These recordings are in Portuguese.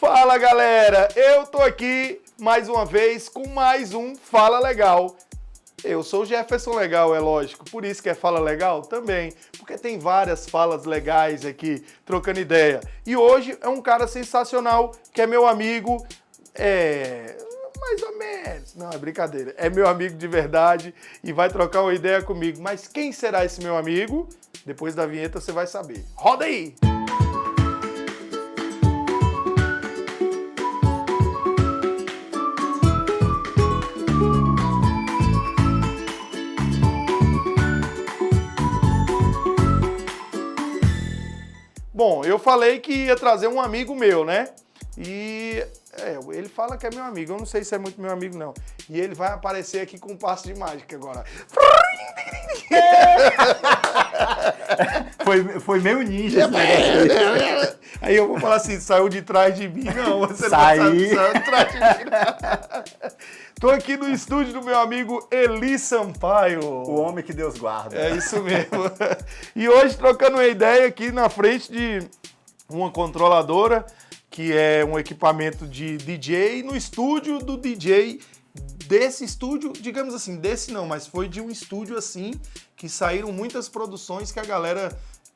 Fala galera, eu tô aqui mais uma vez com mais um Fala Legal. Eu sou o Jefferson Legal, é lógico, por isso que é Fala Legal também, porque tem várias falas legais aqui, trocando ideia. E hoje é um cara sensacional, que é meu amigo, mais ou menos, não, é brincadeira, é meu amigo de verdade e vai trocar uma ideia comigo. Mas quem será esse meu amigo? Depois da vinheta você vai saber. Roda aí! Bom, eu falei que ia trazer um amigo meu, né? E ele fala que é meu amigo, eu não sei se é muito meu amigo, não. E ele vai aparecer aqui com um passo de mágica agora. Foi meio ninja esse negócio. Aí eu vou falar assim, saiu de trás de mim. Não, você Saí. não sabe, saiu de trás de mim. Tô aqui no estúdio do meu amigo Eli Sampaio. O homem que Deus guarda. É isso mesmo. E hoje trocando uma ideia aqui na frente de uma controladora, que é um equipamento de DJ, no estúdio do DJ, desse estúdio, digamos assim, desse não, mas foi de um estúdio assim, que saíram muitas produções que a galera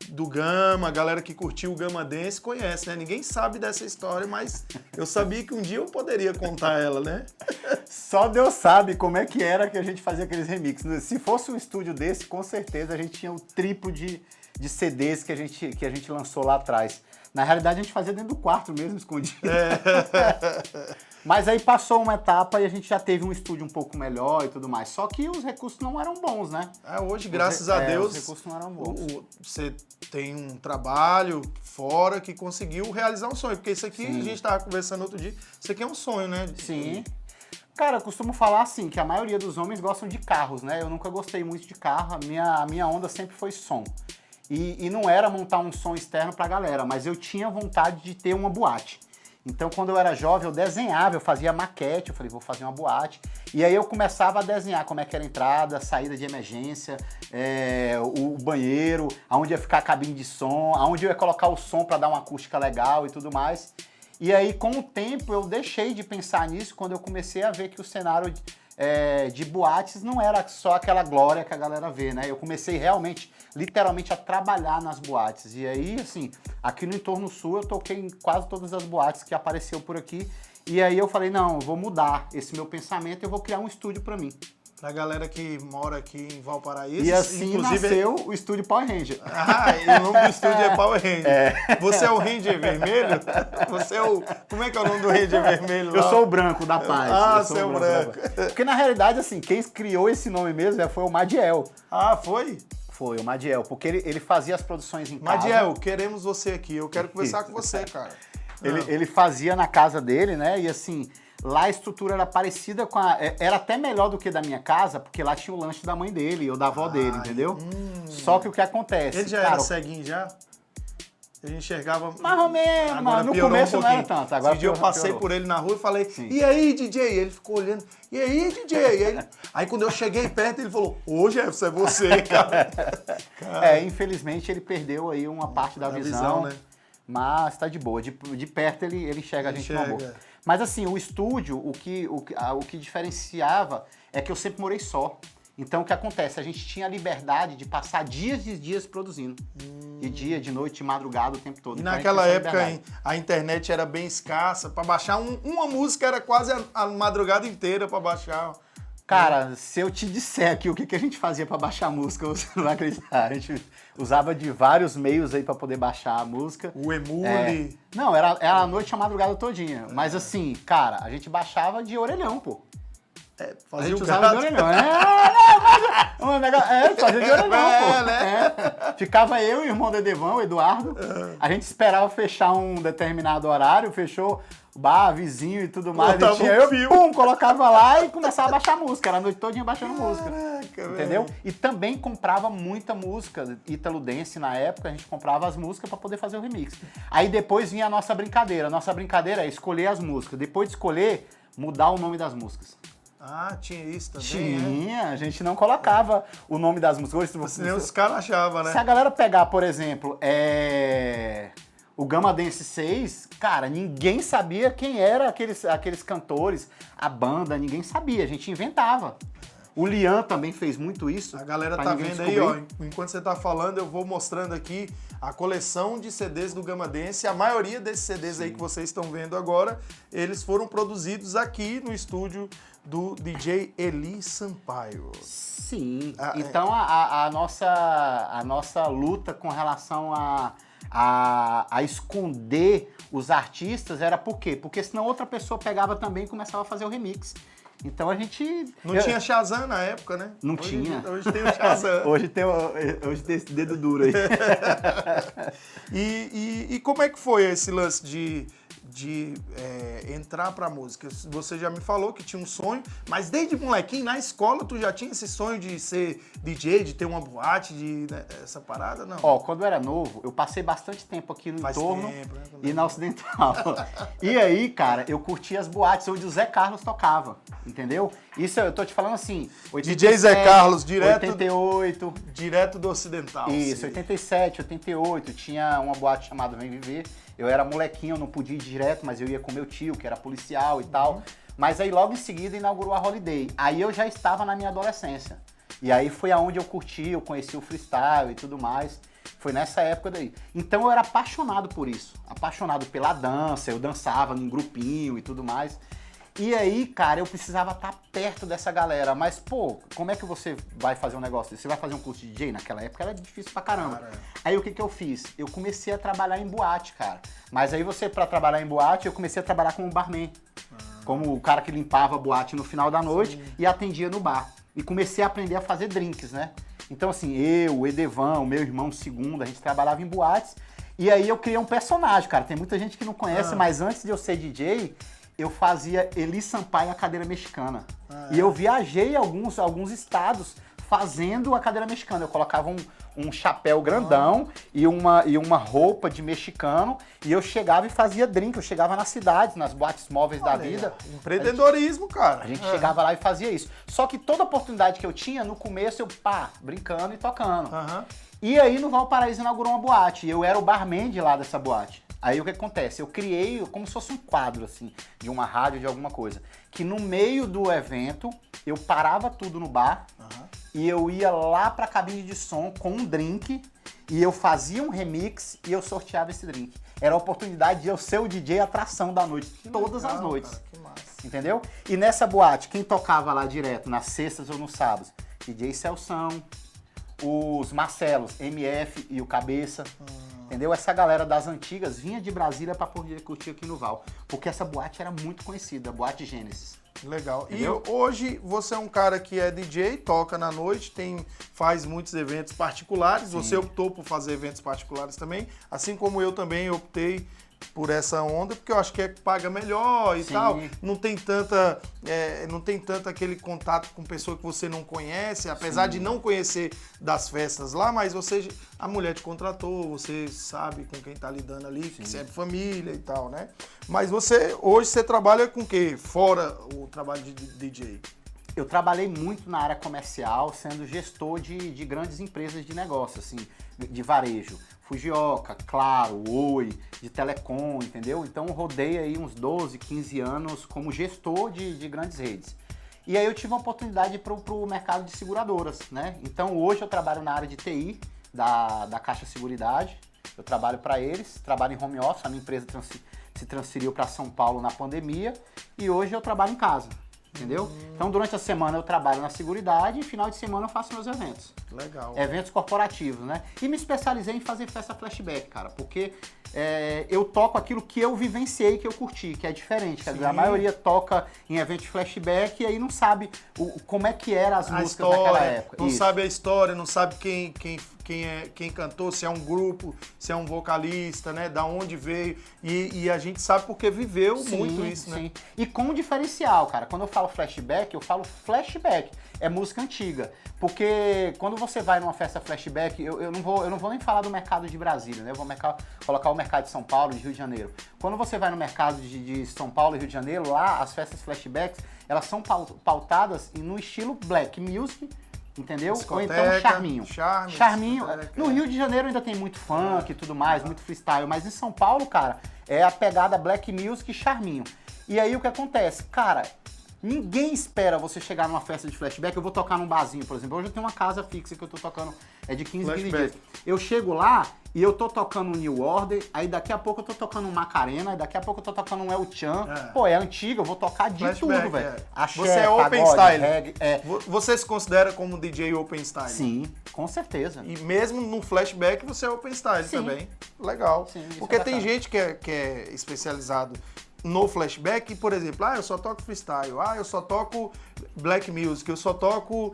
do Gama, a galera que curtiu o Gama Dance conhece, né? Ninguém sabe dessa história, mas eu sabia que um dia eu poderia contar ela, né? Só Deus sabe como é que era que a gente fazia aqueles remixes. Se fosse um estúdio desse, com certeza a gente tinha o triplo de CDs que a gente lançou lá atrás. Na realidade, a gente fazia dentro do quarto mesmo, escondido. Mas aí passou uma etapa e a gente já teve um estúdio um pouco melhor e tudo mais. Só que os recursos não eram bons, né? Hoje, graças a Deus, os recursos não eram bons. Você tem um trabalho fora que conseguiu realizar um sonho. Porque isso aqui, Sim. a gente estava conversando outro dia, isso aqui é um sonho, né? Sim. Cara, eu costumo falar assim, que a maioria dos homens gostam de carros, né? Eu nunca gostei muito de carro, a minha onda sempre foi som. E não era montar um som externo pra galera, mas eu tinha vontade de ter uma boate. Então, quando eu era jovem, eu desenhava, eu fazia maquete, eu falei, vou fazer uma boate. E aí eu começava a desenhar como é que era a entrada, a saída de emergência, o banheiro, aonde ia ficar a cabine de som, aonde eu ia colocar o som para dar uma acústica legal e tudo mais. E aí, com o tempo, eu deixei de pensar nisso quando eu comecei a ver que o cenário de boates não era só aquela glória que a galera vê, né? Eu comecei realmente, literalmente, a trabalhar nas boates. E aí, assim, aqui no Entorno Sul eu toquei em quase todas as boates que apareceu por aqui. E aí eu falei, não, eu vou mudar esse meu pensamento, eu vou criar um estúdio pra mim. Pra galera que mora aqui em Valparaíso. E assim nasceu o estúdio Power Ranger. E o nome do estúdio é Power Ranger. Você é o Ranger vermelho? Você é o... Como é que é o nome do Ranger vermelho lá? Eu sou o branco da paz. Você é o branco. Porque na realidade, assim, quem criou esse nome mesmo foi o Madiel. Foi? Foi, o Madiel, porque ele fazia as produções em casa. Madiel, queremos você aqui, eu quero conversar com você, cara. Ele fazia na casa dele, né, e assim, lá a estrutura era parecida com era até melhor do que da minha casa, porque lá tinha o lanche da mãe dele ou da avó dele, entendeu? Só que o que acontece... Ele já era ceguinho já? Ele enxergava... Mais ou menos, mas no começo não era tanto. Agora esse dia eu passei por ele na rua e falei, e aí, DJ? Ele ficou olhando, e aí, DJ? Aí quando eu cheguei perto, ele falou, ô, Jefferson, é você, cara. Infelizmente ele perdeu aí uma parte da visão, né? Mas tá de boa. De perto ele enxerga a gente numa boa. Mas assim, o estúdio, o que diferenciava é que eu sempre morei só. Então o que acontece? A gente tinha a liberdade de passar dias e dias produzindo. De dia, de noite, de madrugada, o tempo todo. E então, naquela época a internet era bem escassa. Para baixar uma música era quase a madrugada inteira para baixar. Cara, se eu te disser aqui o que a gente fazia para baixar a música, você não vai acreditar. A gente usava de vários meios aí para poder baixar a música. O Emule. Não, era a noite e a madrugada todinha. Mas assim, cara, a gente baixava de orelhão, pô. Fazia a gente o usava gato. de orelhão. Fazia de orelhão, pô. Né? Ficava eu e o irmão do Edevão, o Eduardo. A gente esperava fechar um determinado horário, fechou bar, vizinho e tudo mais. Botava E tinha eu, colocava lá e começava a baixar música. Era a noite todinha baixando música. Entendeu? E também comprava muita música, Ítalo Dance na época, a gente comprava as músicas pra poder fazer o remix. Aí depois vinha a nossa brincadeira. A nossa brincadeira é escolher as músicas. Depois de escolher, mudar o nome das músicas. Tinha isso também, Tinha, a gente não colocava o nome das músicas. Senão os caras achavam, né? Se a galera pegar, por exemplo, O Gama Dance 6, cara, ninguém sabia quem era aqueles cantores, a banda, ninguém sabia, a gente inventava. O Lian também fez muito isso. A galera tá vendo aí, ó, enquanto você tá falando, eu vou mostrando aqui a coleção de CDs do Gama Dance. A maioria desses CDs aí que vocês estão vendo agora, eles foram produzidos aqui no estúdio do DJ Eli Sampaio. Sim, então a nossa luta com relação a esconder os artistas era por quê? Porque senão outra pessoa pegava também e começava a fazer o remix. Então a gente... Não tinha Shazam na época, né? Não tinha. Hoje tem o Shazam. hoje tem esse dedo duro aí. E como é que foi esse lance de entrar pra música? Você já me falou que tinha um sonho, mas desde molequinho, na escola, tu já tinha esse sonho de ser DJ, de ter uma boate, né, essa parada, não? Ó, quando eu era novo, eu passei bastante tempo aqui no entorno e na Ocidental. E aí, cara, eu curtia as boates onde o Zé Carlos tocava, entendeu? Isso eu tô te falando assim, 87, DJ Zé Carlos, direto 88. Direto do Ocidental. Isso, 87, 88, tinha uma boate chamada Vem Viver. Eu era molequinho, eu não podia ir direto, mas eu ia com meu tio, que era policial e tal. Mas aí logo em seguida inaugurou a Holiday. Aí eu já estava na minha adolescência. E aí foi aonde eu curti, eu conheci o freestyle e tudo mais. Foi nessa época daí. Então eu era apaixonado por isso. Apaixonado pela dança, eu dançava num grupinho e tudo mais. E aí, cara, eu precisava estar perto dessa galera. Mas, pô, como é que você vai fazer um negócio desse? Você vai fazer um curso de DJ? Naquela época era difícil pra caramba. Aí o que eu fiz? Eu comecei a trabalhar em boate, cara. Mas aí pra trabalhar em boate, eu comecei a trabalhar como barman. Como o cara que limpava a boate no final da noite e atendia no bar. E comecei a aprender a fazer drinks, né? Então, assim, eu, o Edevan, o meu irmão segundo, a gente trabalhava em boates. E aí eu criei um personagem, cara. Tem muita gente que não conhece, mas antes de eu ser DJ... eu fazia Eli Sampaio a cadeira mexicana. E eu viajei alguns estados fazendo a cadeira mexicana. Eu colocava um chapéu grandão e uma roupa de mexicano e eu chegava e fazia drink. Eu chegava nas cidades, nas boates móveis da vida. Empreendedorismo, cara. A gente chegava lá e fazia isso. Só que toda oportunidade que eu tinha, no começo eu, brincando e tocando. E aí no Valparaíso inaugurou uma boate. E eu era o barman de lá dessa boate. Aí o que acontece? Eu criei como se fosse um quadro, assim, de uma rádio, de alguma coisa. Que no meio do evento, eu parava tudo no bar e eu ia lá pra cabine de som com um drink e eu fazia um remix e eu sorteava esse drink. Era a oportunidade de eu ser o DJ atração da noite, todas as noites. Cara, que massa. Entendeu? E nessa boate, quem tocava lá direto, nas sextas ou nos sábados? DJ Celção, os Marcelos, MF e o Cabeça. Entendeu? Essa galera das antigas vinha de Brasília pra poder curtir aqui no Val. Porque essa boate era muito conhecida, a Boate Gênesis. Legal. Entendeu? E hoje você é um cara que é DJ, toca na noite, faz muitos eventos particulares. Você optou por fazer eventos particulares também, assim como eu também optei por essa onda, porque eu acho que paga melhor e tal. Não tem tanta aquele contato com pessoa que você não conhece, apesar de não conhecer das festas lá, mas a mulher te contratou, você sabe com quem tá lidando ali, que você é de família e tal, né? Mas hoje você trabalha com o quê? Fora o trabalho de DJ? Eu trabalhei muito na área comercial, sendo gestor de grandes empresas de negócio, assim, de varejo. Fujioka, Claro, Oi, de telecom, entendeu? Então rodei aí uns 12, 15 anos como gestor de grandes redes. E aí eu tive uma oportunidade para o mercado de seguradoras, né? Então hoje eu trabalho na área de TI da Caixa Seguridade, eu trabalho para eles, trabalho em home office, a minha empresa se transferiu para São Paulo na pandemia e hoje eu trabalho em casa. Entendeu? Então, durante a semana eu trabalho na Seguridade e final de semana eu faço meus eventos. Legal. Eventos corporativos, né? E me especializei em fazer festa flashback, cara, porque eu toco aquilo que eu vivenciei, que eu curti, que é diferente. Quer dizer, a maioria toca em eventos de flashback e aí não sabe como é que eram as músicas naquela época. Não sabe a história, não sabe quem cantou, se é um grupo, se é um vocalista, né? Da onde veio. E a gente sabe porque viveu muito isso, né? E com um diferencial, cara. Quando eu falo flashback, eu falo flashback. É música antiga. Porque quando você vai numa festa flashback, eu não vou nem falar do mercado de Brasília, né? Eu vou colocar o mercado de São Paulo e de Rio de Janeiro. Quando você vai no mercado de São Paulo e Rio de Janeiro, lá as festas flashbacks, elas são pautadas no estilo black music, entendeu? Ou Discoteca, então charminho. Charminho. No Rio de Janeiro ainda tem muito funk e tudo mais, muito freestyle, mas em São Paulo, cara, é a pegada black music e charminho. E aí o que acontece? Cara, ninguém espera você chegar numa festa de flashback. Eu vou tocar num barzinho, por exemplo. Hoje eu tenho uma casa fixa que eu tô tocando, é de 15 dias. Eu chego lá e eu tô tocando um New Order, aí daqui a pouco eu tô tocando um Macarena, aí daqui a pouco eu tô tocando um El Chan. Pô, é antiga, eu vou tocar de Flashback, tudo, velho. Você é open style. Reggae, Você se considera como DJ open style? Sim, com certeza. E mesmo no flashback você é open style também. Legal. Sim, porque é tem gente que é especializado no flashback, por exemplo, eu só toco freestyle, eu só toco black music, eu só toco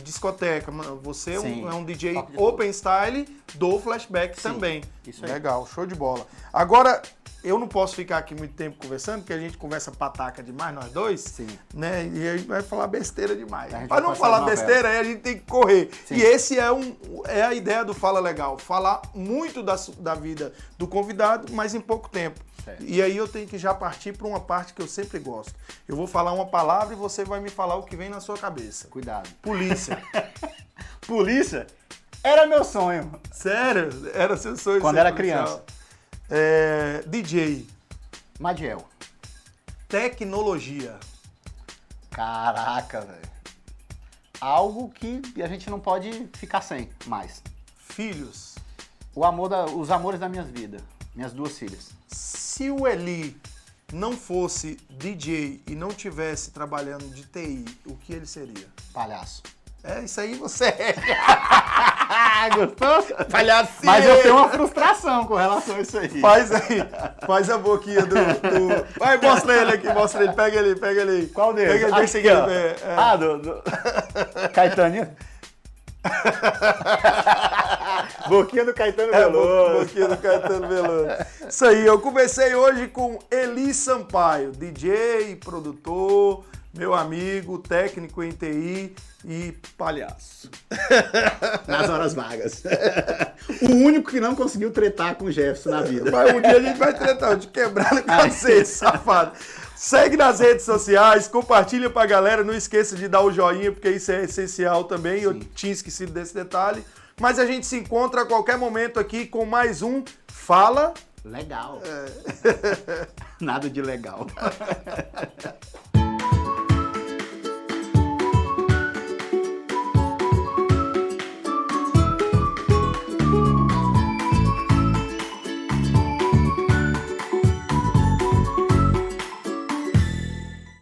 discoteca. Você é um DJ open style do flashback também. Isso aí. Legal, show de bola. Agora, eu não posso ficar aqui muito tempo conversando, porque a gente conversa pataca demais, nós dois. Sim. Né? E a gente vai falar besteira demais. A gente Para vai não falar besteira, aí a gente tem que correr. Sim. E esse é a ideia do Fala Legal. Falar muito da vida do convidado, mas em pouco tempo. Certo. E aí eu tenho que já partir para uma parte que eu sempre gosto. Eu vou falar uma palavra e você vai me falar o que vem na sua cabeça. Cuidado. Polícia. Polícia? Era meu sonho. Sério? Era seu sonho? Quando ser era policial? DJ. Madiel. Tecnologia. Caraca, velho. Algo que a gente não pode ficar sem mais. Filhos. Os amores da minha vida. Minhas 2 filhas. Se o Eli não fosse DJ e não tivesse trabalhando de TI, o que ele seria? Palhaço. Isso aí você é. Gostou? Palhacinho. Mas eu tenho uma frustração com relação a isso aí. Faz aí. Faz a boquinha do... Vai, mostra ele aqui, mostra ele. Pega ele. Qual deles? Pega ele, deixa Aqui, ó. aqui. do... Caetaninho? Boquinha do Caetano Veloso. Boquinha do Caetano Veloso. Isso aí, eu comecei hoje com Eli Sampaio, DJ, produtor, meu amigo, técnico em TI e palhaço. Nas horas vagas. O único que não conseguiu tretar com o Jefferson na vida. Mas um dia a gente vai tretar, de quebrar no cacete, safado. Segue nas redes sociais, compartilha pra galera, não esqueça de dar o joinha, porque isso é essencial também, eu tinha esquecido desse detalhe. Mas a gente se encontra a qualquer momento aqui com mais um Fala Legal. Nada de legal.